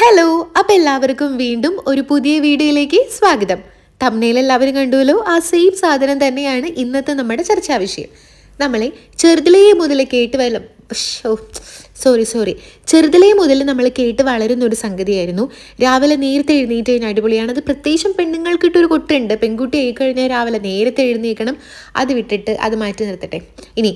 Hello, അപ്പം എല്ലാവർക്കും വീണ്ടും ഒരു പുതിയ വീഡിയോയിലേക്ക് സ്വാഗതം. തംബ്നെയിൽ എല്ലാവരും കണ്ടുവല്ലോ, ആ സെയിം സാധനം തന്നെയാണ് ഇന്നത്തെ നമ്മുടെ ചർച്ചാ വിഷയം. നമ്മളെ ചെറുതിലേ മുതൽ കേട്ട് വല്ല ചെറുതിലേ മുതൽ നമ്മൾ കേട്ട് വളരുന്ന ഒരു സംഗതിയായിരുന്നു രാവിലെ നേരത്തെ എഴുന്നേറ്റ് കഴിഞ്ഞാൽ അടിപൊളിയാണ്. അത് പ്രത്യേകിച്ചും പെണ്ണുങ്ങൾക്കിട്ടൊരു കൊട്ടുണ്ട്, പെൺകുട്ടി ആയിക്കഴിഞ്ഞാൽ രാവിലെ നേരത്തെ എഴുന്നേൽക്കണം. അത് വിട്ടിട്ട് അത് മാറ്റി നിർത്തട്ടെ. ഇനി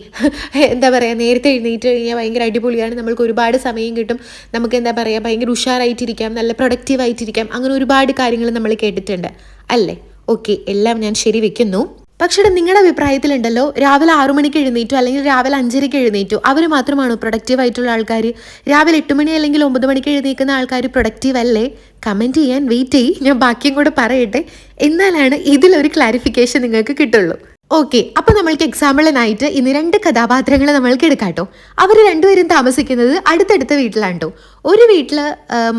എന്താ പറയുക, നേരത്തെ എഴുന്നേറ്റ് കഴിഞ്ഞാൽ ഭയങ്കര അടിപൊളിയാണ്, നമ്മൾക്ക് ഒരുപാട് സമയം കിട്ടും, നമുക്ക് എന്താ പറയുക ഭയങ്കര ഉഷാറായിട്ടിരിക്കാം, നല്ല പ്രൊഡക്റ്റീവായിട്ടിരിക്കാം, അങ്ങനെ ഒരുപാട് കാര്യങ്ങൾ നമ്മൾ കേട്ടിട്ടുണ്ട് അല്ലേ? ഓക്കെ, എല്ലാം ഞാൻ ശരി വെക്കുന്നു. പക്ഷേ നിങ്ങളുടെ അഭിപ്രായത്തിലുണ്ടല്ലോ, രാവിലെ 6 മണിക്ക് എഴുന്നേറ്റോ അല്ലെങ്കിൽ രാവിലെ 5:30 എഴുന്നേറ്റോ അവർ മാത്രമാണോ പ്രൊഡക്റ്റീവ് ആയിട്ടുള്ള ആൾക്കാർ? രാവിലെ 8 മണി അല്ലെങ്കിൽ 9 മണിക്ക് എഴുന്നേൽക്കുന്ന ആൾക്കാർ പ്രൊഡക്റ്റീവ് അല്ലേ? കമൻറ്റ് ചെയ്യാൻ വെയിറ്റ് ചെയ്യും, ഞാൻ ബാക്കിയും കൂടെ പറയട്ടെ, എന്നാലാണ് ഇതിലൊരു ക്ലാരിഫിക്കേഷൻ നിങ്ങൾക്ക് കിട്ടുള്ളൂ. ഓക്കെ, അപ്പം നമ്മൾക്ക് എക്സാമ്പിളിനായിട്ട് ഇന്ന് 2 കഥാപാത്രങ്ങൾ നമ്മൾക്ക് എടുക്കാം കേട്ടോ. അവർ രണ്ടുപേരും താമസിക്കുന്നത് അടുത്തടുത്ത വീട്ടിലാണ് കേട്ടോ. ഒരു വീട്ടിൽ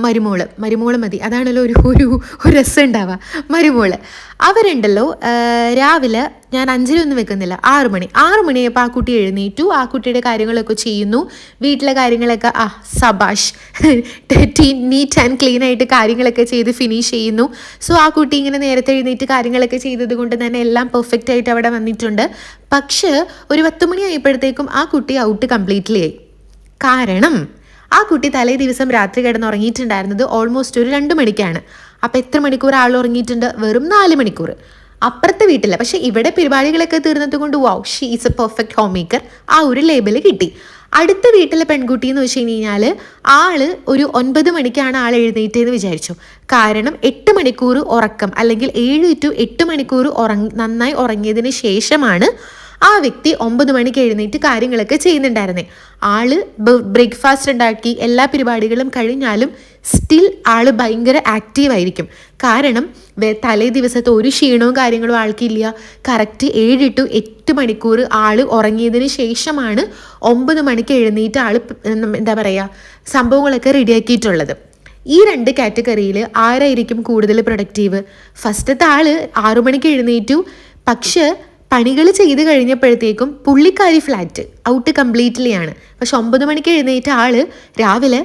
മരുമോള് മതി, അതാണല്ലോ ഒരു രസം ഉണ്ടാവുക. മരുമോള് അവരുണ്ടല്ലോ, രാവിലെ ഞാൻ 5:30 ഒന്നും വെക്കുന്നില്ല, 6 മണിയായപ്പോൾ ആ കുട്ടി എഴുന്നേറ്റു, ആ കുട്ടിയുടെ കാര്യങ്ങളൊക്കെ ചെയ്യുന്നു, വീട്ടിലെ കാര്യങ്ങളൊക്കെ സബാഷ് നീറ്റ് ആൻഡ് ക്ലീൻ ആയിട്ട് കാര്യങ്ങളൊക്കെ ചെയ്ത് ഫിനിഷ് ചെയ്യുന്നു. സോ ആ കുട്ടി ഇങ്ങനെ നേരത്തെ എഴുന്നേറ്റ് കാര്യങ്ങളൊക്കെ ചെയ്തത് കൊണ്ട് തന്നെ എല്ലാം പെർഫെക്റ്റ് ആയിട്ട് അവിടെ വന്നിട്ടുണ്ട്. പക്ഷേ ഒരു 10 മണി ആയപ്പോഴത്തേക്കും ആ കുട്ടി ഔട്ട് കംപ്ലീറ്റ്ലി ആയി. കാരണം ആ കുട്ടി തലേ ദിവസം രാത്രി കിടന്നുറങ്ങിയിട്ടുണ്ടായിരുന്നത് ഓൾമോസ്റ്റ് ഒരു 2 മണിക്കാണ്. അപ്പം എത്ര മണിക്കൂർ ആൾ ഉറങ്ങിയിട്ടുണ്ട്? വെറും 4 മണിക്കൂർ. അപ്പുറത്തെ വീട്ടില്ല, പക്ഷെ ഇവിടെ പരിപാടികളൊക്കെ തീർന്നത് കൊണ്ട് wow, she is a perfect home maker, ആ ഒരു ലേബൽ കിട്ടി. അടുത്ത വീട്ടിലെ പെൺകുട്ടി എന്ന് വെച്ച് കഴിഞ്ഞാൽ ആള് ഒരു 9 മണിക്കാണ് ആൾ എഴുന്നേറ്റതെന്ന് വിചാരിച്ചു. കാരണം 8 മണിക്കൂർ ഉറക്കം, അല്ലെങ്കിൽ 7 to 8 മണിക്കൂർ നന്നായി ഉറങ്ങിയതിന് ശേഷമാണ് ആ വ്യക്തി 9 മണിക്ക് എഴുന്നേറ്റ് കാര്യങ്ങളൊക്കെ ചെയ്യുന്നുണ്ടായിരുന്നേ. ആള് ബ്രേക്ക്ഫാസ്റ്റ് ഉണ്ടാക്കി എല്ലാ പരിപാടികളും കഴിഞ്ഞാലും സ്റ്റിൽ ആള് ഭയങ്കര ആക്റ്റീവായിരിക്കും. കാരണം തലേ ദിവസത്തെ ഒരു ക്ഷീണവും കാര്യങ്ങളും ആൾക്കില്ല. കറക്റ്റ് 7 to 8 മണിക്കൂർ ആള് ഉറങ്ങിയതിന് ശേഷമാണ് 9 മണിക്ക് എഴുന്നേറ്റ് ആള് എന്താ പറയുക സംഭവങ്ങളൊക്കെ റെഡിയാക്കിയിട്ടുള്ളത്. ഈ 2 കാറ്റഗറിയിൽ ആരായിരിക്കും കൂടുതൽ പ്രൊഡക്റ്റീവ്? ഫസ്റ്റത്തെ ആള് 6 മണിക്ക് എഴുന്നേറ്റു, പക്ഷേ പണികൾ ചെയ്ത് കഴിഞ്ഞപ്പോഴത്തേക്കും പുള്ളിക്കാരി ഫ്ലാറ്റ് ഔട്ട് കംപ്ലീറ്റ്ലി ആണ്. പക്ഷെ 9 മണിക്ക് എഴുന്നേറ്റ ആള് രാവിലെ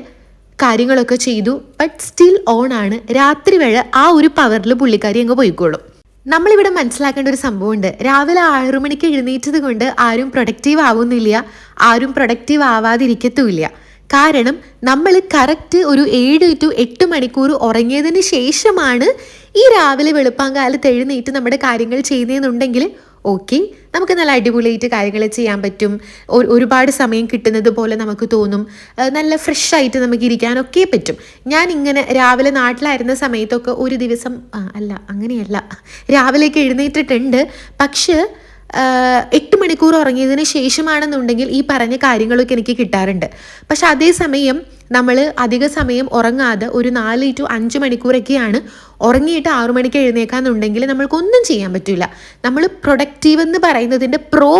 കാര്യങ്ങളൊക്കെ ചെയ്തു, ബട്ട് സ്റ്റിൽ ഓൺ ആണ്. രാത്രി വേള ആ ഒരു പവറിൽ പുള്ളിക്കാരി അങ്ങ് പോയിക്കോളും. നമ്മളിവിടെ മനസ്സിലാക്കേണ്ട ഒരു സംഭവമുണ്ട്, രാവിലെ 6 മണിക്ക് എഴുന്നേറ്റത് കൊണ്ട് ആരും പ്രൊഡക്റ്റീവ് ആവുന്നില്ല, ആരും പ്രൊഡക്റ്റീവ് ആവാതിരിക്കത്തുമില്ല. കാരണം നമ്മൾ കറക്റ്റ് ഒരു 7 to 8 മണിക്കൂർ ഉറങ്ങിയതിന് ശേഷമാണ് ഈ രാവിലെ വെളുപ്പാങ്കാലത്ത് എഴുന്നേറ്റ് നമ്മുടെ കാര്യങ്ങൾ ചെയ്യുന്നതെന്നുണ്ടെങ്കിൽ ഓക്കെ, നമുക്ക് നല്ല അടിപൊളിയായിട്ട് കാര്യങ്ങൾ ചെയ്യാൻ പറ്റും, ഒരുപാട് സമയം കിട്ടുന്നത് പോലെ നമുക്ക് തോന്നും, നല്ല ഫ്രഷ് ആയിട്ട് നമുക്ക് ഇരിക്കാനൊക്കെ പറ്റും. ഞാൻ ഇങ്ങനെ രാവിലെ നാട്ടിലായിരുന്ന സമയത്തൊക്കെ ഒരു ദിവസം അങ്ങനെയല്ല, രാവിലേക്ക് എഴുന്നേറ്റിട്ടുണ്ട്, പക്ഷേ 8 മണിക്കൂർ ഉറങ്ങിയതിന് ശേഷമാണെന്നുണ്ടെങ്കിൽ ഈ പറഞ്ഞ കാര്യങ്ങളൊക്കെ എനിക്ക് കിട്ടാറുണ്ട്. പക്ഷെ അതേസമയം നമ്മൾ അധിക സമയം ഉറങ്ങാതെ ഒരു 4 to 5 മണിക്കൂറൊക്കെയാണ് ഉറങ്ങിയിട്ട് 6 മണിക്ക് എഴുന്നേക്കാന്നുണ്ടെങ്കിൽ നമ്മൾക്കൊന്നും ചെയ്യാൻ പറ്റില്ല. നമ്മൾ പ്രൊഡക്റ്റീവ് എന്ന് പറയുന്നതിൻ്റെ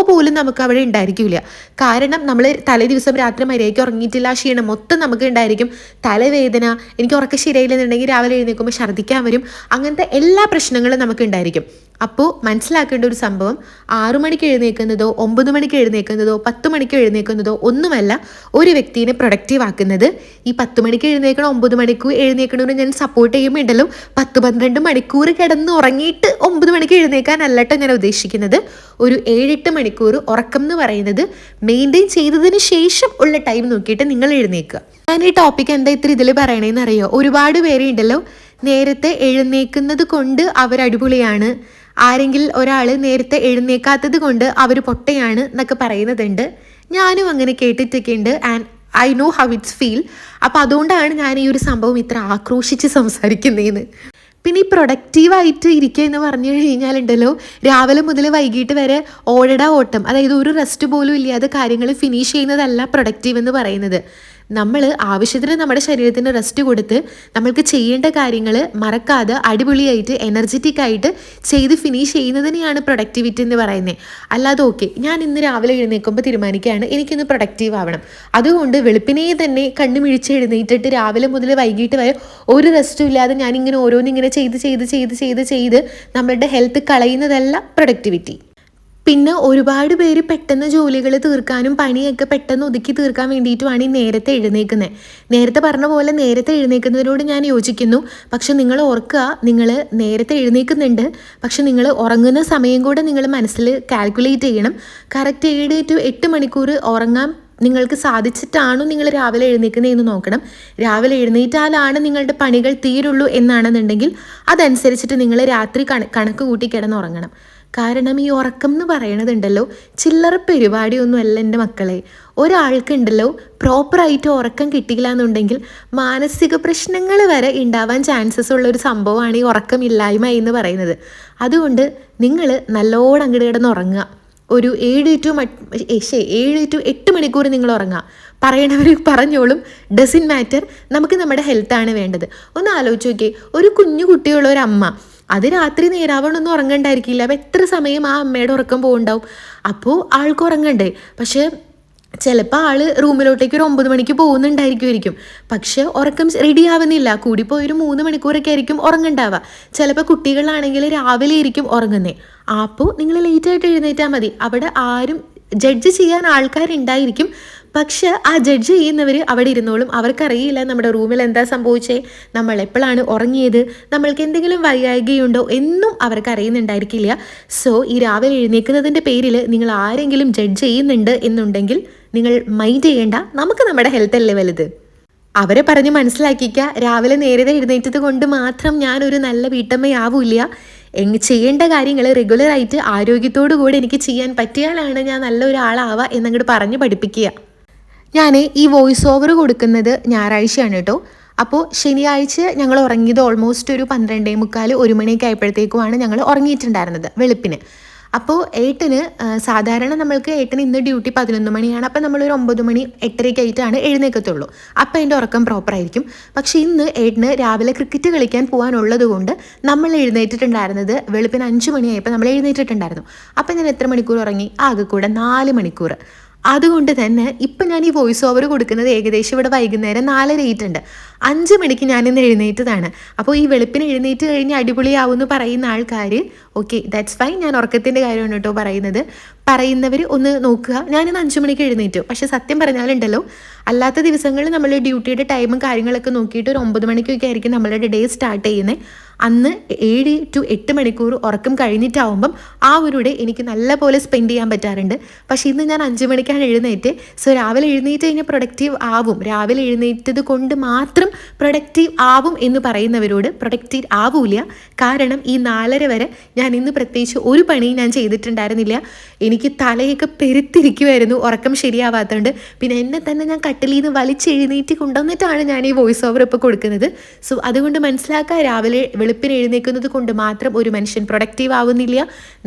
പോലും നമുക്ക് അവിടെ ഉണ്ടായിരിക്കില്ല. കാരണം നമ്മൾ തലേ ദിവസം രാത്രി മര്യാദയ്ക്ക് ഉറങ്ങിയിട്ടില്ല, ക്ഷീണം മൊത്തം നമുക്ക് ഉണ്ടായിരിക്കും, തലവേദന, എനിക്ക് ഉറക്കം ശരിയായില്ലെന്നുണ്ടെങ്കിൽ രാവിലെ എഴുന്നേൽക്കുമ്പോൾ ഛർദ്ദിക്കാൻ വരും, അങ്ങനത്തെ എല്ലാ പ്രശ്നങ്ങളും നമുക്ക് ഉണ്ടായിരിക്കും. അപ്പോൾ മനസ്സിലാക്കേണ്ട ഒരു സംഭവം, 6 മണിക്ക് എഴുന്നേൽക്കുന്നതോ 9 മണിക്ക് എഴുന്നേൽക്കുന്നതോ 10 മണിക്ക് എഴുന്നേൽക്കുന്നതോ ഒന്നുമല്ല ഒരു വ്യക്തിയെ പ്രൊഡക്റ്റീവ് ആക്കുന്നത്. ഈ 10 മണിക്ക് എഴുന്നേൽക്കണം 9 മണിക്കൂർ എഴുന്നേൽക്കണമെന്ന് ഞാൻ സപ്പോർട്ട് ചെയ്യുമ്പോണ്ടല്ലോ, 10-12 മണിക്കൂർ കിടന്ന് ഉറങ്ങിയിട്ട് 9 മണിക്ക് എഴുന്നേൽക്കാനല്ലട്ടോ ഞാൻ ഉദ്ദേശിക്കുന്നത്. ഒരു 7-8 മണിക്കൂർ ഉറക്കം എന്ന് പറയുന്നത് മെയിൻറ്റെയിൻ ചെയ്തതിന് ശേഷം ഉള്ള ടൈം നോക്കിയിട്ട് നിങ്ങൾ എഴുന്നേൽക്കുക. ഞാൻ ഈ ടോപ്പിക്ക് എന്താ ഇത്ര ഇതിൽ പറയണേന്ന് അറിയോ? ഒരുപാട് പേരുണ്ടല്ലോ നേരത്തെ എഴുന്നേൽക്കുന്നത് കൊണ്ട് അവർ അടിപൊളിയാണ്, ആരെങ്കിലും ഒരാൾ നേരത്തെ എഴുന്നേൽക്കാത്തത് കൊണ്ട് അവർ പൊട്ടയാണ് എന്നൊക്കെ പറയുന്നതുണ്ട്. ഞാനും അങ്ങനെ കേട്ടിട്ടൊക്കെ ഉണ്ട്, and I know how it's feel. അപ്പോൾ അതുകൊണ്ടാണ് ഞാൻ ഈ ഒരു സംഭവം ഇത്ര ആക്രോശിച്ച് സംസാരിക്കുന്നതെന്ന്. പിന്നെ ഈ പ്രൊഡക്റ്റീവായിട്ട് ഇരിക്കുക എന്ന് പറഞ്ഞു കഴിഞ്ഞാലുണ്ടല്ലോ, രാവിലെ മുതൽ വൈകിട്ട് വരെ ഓട്ടം, അതായത് ഒരു റെസ്റ്റ് പോലും ഇല്ലാതെ കാര്യങ്ങൾ ഫിനിഷ് ചെയ്യുന്നതല്ല പ്രൊഡക്റ്റീവ് എന്ന് പറയുന്നത്. നമ്മൾ ആവശ്യത്തിന് നമ്മുടെ ശരീരത്തിന് റെസ്റ്റ് കൊടുത്ത് നമ്മൾക്ക് ചെയ്യേണ്ട കാര്യങ്ങൾ മറക്കാതെ അടിപൊളിയായിട്ട് എനർജറ്റിക് ആയിട്ട് ചെയ്ത് ഫിനിഷ് ചെയ്യുന്നതിനെയാണ് പ്രൊഡക്ടിവിറ്റി എന്ന് പറയുന്നത്. അല്ലാതെ ഓക്കെ, ഞാൻ ഇന്ന് രാവിലെ എഴുന്നേൽക്കുമ്പോൾ തീരുമാനിക്കുകയാണ് എനിക്കിന്ന് പ്രൊഡക്റ്റീവ് ആവണം, അതുകൊണ്ട് വെളുപ്പിനെ തന്നെ കണ്ണു മിഴിച്ച് എഴുന്നേറ്റിട്ട് രാവിലെ മുതൽ വൈകിട്ട് വരെ ഒരു റെസ്റ്റും ഇല്ലാതെ ഞാനിങ്ങനെ ഓരോന്നിങ്ങനെ ചെയ്ത് നമ്മളുടെ ഹെൽത്ത് കളയുന്നതല്ല പ്രൊഡക്ടിവിറ്റി. പിന്നെ ഒരുപാട് പേര് പെട്ടെന്ന് ജോലികൾ തീർക്കാനും പണിയൊക്കെ പെട്ടെന്ന് ഒതുക്കി തീർക്കാൻ വേണ്ടിയിട്ടുമാണ് ഈ നേരത്തെ എഴുന്നേൽക്കുന്നത്. നേരത്തെ പറഞ്ഞ പോലെ നേരത്തെ എഴുന്നേൽക്കുന്നതിനോട് ഞാൻ യോജിക്കുന്നു. പക്ഷെ നിങ്ങൾ ഓർക്കുക, നിങ്ങൾ നേരത്തെ എഴുന്നേൽക്കുന്നുണ്ട്, പക്ഷെ നിങ്ങൾ ഉറങ്ങുന്ന സമയം കൂടെ നിങ്ങൾ മനസ്സിൽ കാൽക്കുലേറ്റ് ചെയ്യണം. കറക്റ്റ് 7 to 8 മണിക്കൂർ ഉറങ്ങാൻ നിങ്ങൾക്ക് സാധിച്ചിട്ടാണോ നിങ്ങൾ രാവിലെ എഴുന്നേൽക്കുന്നതെന്ന് നോക്കണം. രാവിലെ എഴുന്നേറ്റാലാണ് നിങ്ങളുടെ പണികൾ തീരുള്ളൂ എന്നാണെന്നുണ്ടെങ്കിൽ അതനുസരിച്ചിട്ട് നിങ്ങൾ രാത്രി കണക്ക് കൂട്ടി കിടന്നുറങ്ങണം. കാരണം ഈ ഉറക്കം എന്ന് പറയണതുണ്ടല്ലോ, ചില്ലറ പരിപാടിയൊന്നുമല്ല എൻ്റെ മക്കളെ. ഒരാൾക്കുണ്ടല്ലോ പ്രോപ്പറായിട്ട് ഉറക്കം കിട്ടിയില്ല എന്നുണ്ടെങ്കിൽ മാനസിക പ്രശ്നങ്ങൾ വരെ ഉണ്ടാവാൻ ചാൻസസ് ഉള്ളൊരു സംഭവമാണ് ഈ ഉറക്കമില്ലായ്മ എന്ന് പറയുന്നത്. അതുകൊണ്ട് നിങ്ങൾ നല്ലോണം അങ്ങോട്ട് കിടന്ന് ഉറങ്ങുക. ഒരു 7 to 8 മണിക്കൂർ നിങ്ങൾ ഉറങ്ങുക. പറയണവർ പറഞ്ഞോളും, ഡസൻ മാറ്റർ. നമുക്ക് നമ്മുടെ ഹെൽത്താണ് വേണ്ടത്. ഒന്ന് ആലോചിച്ച് നോക്കിയേ, ഒരു കുഞ്ഞു കുട്ടിയുള്ള ഒരു അമ്മ അത് രാത്രി നേരാവണ്ണൊന്നും ഉറങ്ങണ്ടായിരിക്കില്ല. അപ്പോൾ എത്ര സമയം ആ അമ്മയുടെ ഉറക്കം പോകുന്നുണ്ടാവും? അപ്പോൾ ആൾക്ക് ഉറങ്ങണ്ടേ? പക്ഷേ ചിലപ്പോൾ ആൾ റൂമിലോട്ടേക്ക് ഒരു 9 മണിക്ക് പോകുന്നുണ്ടായിരിക്കുമായിരിക്കും. പക്ഷെ ഉറക്കം റെഡി ആവുന്നില്ല. കൂടിപ്പോയി ഒരു 3 മണിക്കൂറൊക്കെ ആയിരിക്കും ഉറങ്ങണ്ടാവുക. ചിലപ്പോൾ കുട്ടികളാണെങ്കിൽ രാവിലെ ആയിരിക്കും ഉറങ്ങുന്നത്. അപ്പോൾ നിങ്ങൾ ലേറ്റായിട്ട് എഴുന്നേറ്റാൽ മതി. അവിടെ ആരും ജഡ്ജ് ചെയ്യാൻ ആൾക്കാരുണ്ടായിരിക്കും. പക്ഷെ ആ ജഡ്ജ് ചെയ്യുന്നവർ അവിടെ ഇരുന്നോളും. അവർക്കറിയില്ല നമ്മുടെ റൂമിൽ എന്താ സംഭവിച്ചേ, നമ്മൾ എപ്പോഴാണ് ഉറങ്ങിയത്, നമ്മൾക്ക് എന്തെങ്കിലും വൈകായികയുണ്ടോ എന്നും അവർക്ക് അറിയുന്നുണ്ടായിരിക്കില്ല. സോ ഈ രാവിലെ എഴുന്നേൽക്കുന്നതിൻ്റെ പേരിൽ നിങ്ങൾ ആരെങ്കിലും ജഡ്ജ് ചെയ്യുന്നുണ്ട് എന്നുണ്ടെങ്കിൽ നിങ്ങൾ മൈൻഡ് ചെയ്യേണ്ട. നമുക്ക് നമ്മുടെ ഹെൽത്ത് അല്ലേ വലുത്. അവരെ പറഞ്ഞ് മനസ്സിലാക്കിക്കുക, രാവിലെ നേരത്തെ എഴുന്നേറ്റത് കൊണ്ട് മാത്രം ഞാനൊരു നല്ല വീട്ടമ്മയാവില്ല. ചെയ്യേണ്ട കാര്യങ്ങൾ റെഗുലറായിട്ട് ആരോഗ്യത്തോടു കൂടി എനിക്ക് ചെയ്യാൻ പറ്റിയാലാണ് ഞാൻ നല്ലൊരാളാവുക എന്നങ്ങോട്ട് പറഞ്ഞ് പഠിപ്പിക്കുക. ഞാൻ ഈ വോയിസ് ഓവർ കൊടുക്കുന്നത് ഞായറാഴ്ചയാണ് കേട്ടോ. അപ്പോൾ ശനിയാഴ്ച ഞങ്ങൾ ഉറങ്ങിയത് ഓൾമോസ്റ്റ് ഒരു 12:45 1 മണിയൊക്കെ ആയപ്പോഴത്തേക്കുമാണ് ഞങ്ങൾ ഉറങ്ങിയിട്ടുണ്ടായിരുന്നത് വെളുപ്പിന്. അപ്പോൾ സാധാരണ നമ്മൾക്ക് ഇന്ന് ഡ്യൂട്ടി 11 മണിയാണ്. അപ്പോൾ നമ്മളൊരു 9 മണി 8:30 ആയിട്ടാണ് എഴുന്നേൽക്കത്തുള്ളൂ. അപ്പോൾ എൻ്റെ ഉറക്കം പ്രോപ്പറായിരിക്കും. പക്ഷേ ഇന്ന് രാവിലെ ക്രിക്കറ്റ് കളിക്കാൻ പോകാനുള്ളത് കൊണ്ട് നമ്മൾ എഴുന്നേറ്റിട്ടുണ്ടായിരുന്നത് വെളുപ്പിന് 5 മണിയായപ്പോൾ നമ്മൾ എഴുന്നേറ്റിട്ടുണ്ടായിരുന്നു. അപ്പോൾ ഞാൻ എത്ര മണിക്കൂർ ഉറങ്ങി? ആകെ കൂടെ 4 മണിക്കൂർ. അതുകൊണ്ട് തന്നെ ഇപ്പം ഞാൻ ഈ വോയിസ് ഓവർ കൊടുക്കുന്നത് ഏകദേശം ഇവിടെ വൈകുന്നേരം 4:08 5 മണിക്ക് ഞാനിന്ന് എഴുന്നേറ്റതാണ്. അപ്പോൾ ഈ വെളുപ്പിന് എഴുന്നേറ്റ് കഴിഞ്ഞ് അടിപൊളിയാവുമെന്ന് പറയുന്ന ആൾക്കാർ ഓക്കെ, ദാറ്റ്സ് ഫൈൻ. ഞാൻ ഉറക്കത്തിൻ്റെ കാര്യമാണ് കേട്ടോ പറയുന്നത്. പറയുന്നവർ ഒന്ന് നോക്കുക. ഞാനിന്ന് 5 മണിക്ക് എഴുന്നേറ്റു. പക്ഷേ സത്യം പറഞ്ഞാലുണ്ടല്ലോ, അല്ലാത്ത ദിവസങ്ങളിൽ നമ്മൾ ഡ്യൂട്ടിയുടെ ടൈമും കാര്യങ്ങളൊക്കെ നോക്കിയിട്ട് ഒരു 9 മണിക്കൊക്കെ ആയിരിക്കും നമ്മളുടെ ഡേ സ്റ്റാർട്ട് ചെയ്യുന്നത്. അന്ന് 7 to 8 മണിക്കൂർ ഉറക്കം കഴിഞ്ഞിട്ടാവുമ്പം ആ ഒരു ഡേ എനിക്ക് നല്ല പോലെ സ്പെൻഡ് ചെയ്യാൻ പറ്റാറുണ്ട്. പക്ഷേ ഇന്ന് ഞാൻ 5 മണിക്കാണ് എഴുന്നേറ്റ്. സോ രാവിലെ എഴുന്നേറ്റ് കഴിഞ്ഞാൽ പ്രൊഡക്റ്റീവ് ആവും. രാവിലെ എഴുന്നേറ്റത് കൊണ്ട് മാത്രം പ്രൊഡക്റ്റീവ് ആവും എന്ന് പറയുന്നവരോട് പ്രൊഡക്റ്റീവ് ആവൂല. കാരണം ഈ 4:30 വരെ ഞാൻ ഇന്ന് പ്രത്യേകിച്ച് ഒരു പണിയും ഞാൻ ചെയ്തിട്ടുണ്ടായിരുന്നില്ല. എനിക്ക് തലയൊക്കെ പെരുത്തിരിക്കുമായിരുന്നു ഉറക്കം ശരിയാവാത്തതുകൊണ്ട്. പിന്നെ എന്നെ തന്നെ ഞാൻ കട്ടിലിൽ നിന്ന് വലിച്ചെഴുന്നേറ്റ് കൊണ്ടുവന്നിട്ടാണ് ഞാൻ ഈ വോയിസ് ഓവർ ഇപ്പോൾ കൊടുക്കുന്നത്. സോ അതുകൊണ്ട് മനസ്സിലാക്കുക, രാവിലെ വെളുപ്പിന് എഴുന്നേൽക്കുന്നത് കൊണ്ട് മാത്രം ഒരു മനുഷ്യൻ പ്രൊഡക്റ്റീവ് ആവുന്നില്ല,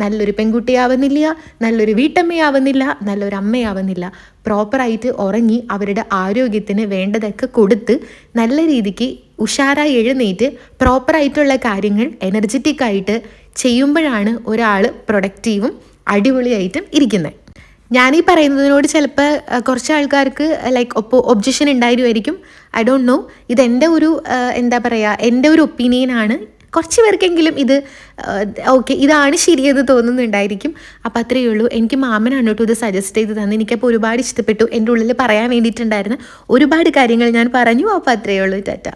നല്ലൊരു പെൺകുട്ടിയാവുന്നില്ല, നല്ലൊരു വീട്ടമ്മയാവുന്നില്ല, നല്ലൊരു അമ്മയാവുന്നില്ല. പ്രോപ്പറായിട്ട് ഉറങ്ങി അവരുടെ ആരോഗ്യത്തിന് വേണ്ടതൊക്കെ കൊടുത്ത് നല്ല രീതിക്ക് ഉഷാറായി എഴുന്നേറ്റ് പ്രോപ്പറായിട്ടുള്ള കാര്യങ്ങൾ എനർജറ്റിക്കായിട്ട് ചെയ്യുമ്പോഴാണ് ഒരാൾ പ്രൊഡക്റ്റീവും അടിപൊളിയായിട്ടും ഇരിക്കുന്നത്. ഞാനീ പറയുന്നതിനോട് ചിലപ്പോൾ കുറച്ച് ആൾക്കാർക്ക് ഒബ്ജക്ഷൻ ഉണ്ടായിരുമായിരിക്കും. I don't know. ഇതെൻ്റെ ഒരു എൻ്റെ ഒരു ഒപ്പീനിയനാണ്. കുറച്ച് പേർക്കെങ്കിലും ഇത് ഓക്കെ, ഇതാണ് ശരിയെന്ന് തോന്നുന്നുണ്ടായിരിക്കും. അപ്പോൾ അത്രയേ ഉള്ളൂ. എനിക്ക് മാമനാണ് കേട്ടോ ഇത് സജസ്റ്റ് ചെയ്ത് തന്നെ. എനിക്കപ്പോൾ ഒരുപാട് ഇഷ്ടപ്പെട്ടു. എൻ്റെ ഉള്ളിൽ പറയാൻ വേണ്ടിയിട്ടുണ്ടായിരുന്ന ഒരുപാട് കാര്യങ്ങൾ ഞാൻ പറഞ്ഞു. അപ്പോൾ അത്രയേ ഉള്ളൂ. ടാറ്റ.